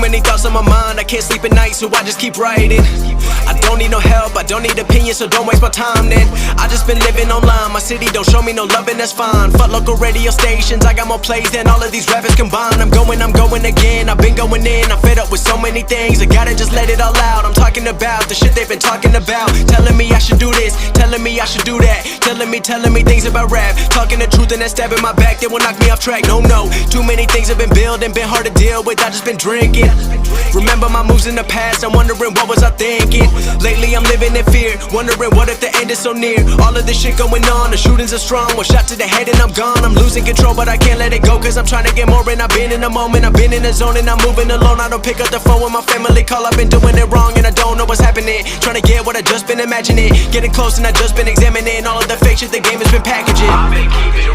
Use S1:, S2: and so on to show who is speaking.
S1: many thoughts on my mind, I can't sleep at night, so I just keep writing. I don't need no help, I don't need opinions, so don't waste my time then. I just been living online, my city don't show me no love and that's fine. Fuck local radio stations, I got more plays than all of these rappers combined. I'm going again, I've been going in, I'm fed up with so many things, I gotta just let it all out. I'm talking about the shit they've been talking about, telling me I should do this, telling me I should do that, telling me things about rap, talking the truth and that stab in my back that will knock me off track. No, too many things have been building, been hard to deal with, I just been drinking. Remember my moves in the past, I'm wondering what was I thinking. Lately I'm living in fear, wondering what if the end is so near. All of this shit going on, the shootings are strong, one shot to the head and I'm gone. I'm losing control but I can't let it go, cause I'm trying to get more. And I've been in the moment, I've been in the zone, and I'm moving alone. I don't pick up the phone when my family call, I've been doing it wrong and I don't know what's happening. Trying to get what I just been imagining, getting close and I just been examining all of the fake shit the game has been packaging. I've been keeping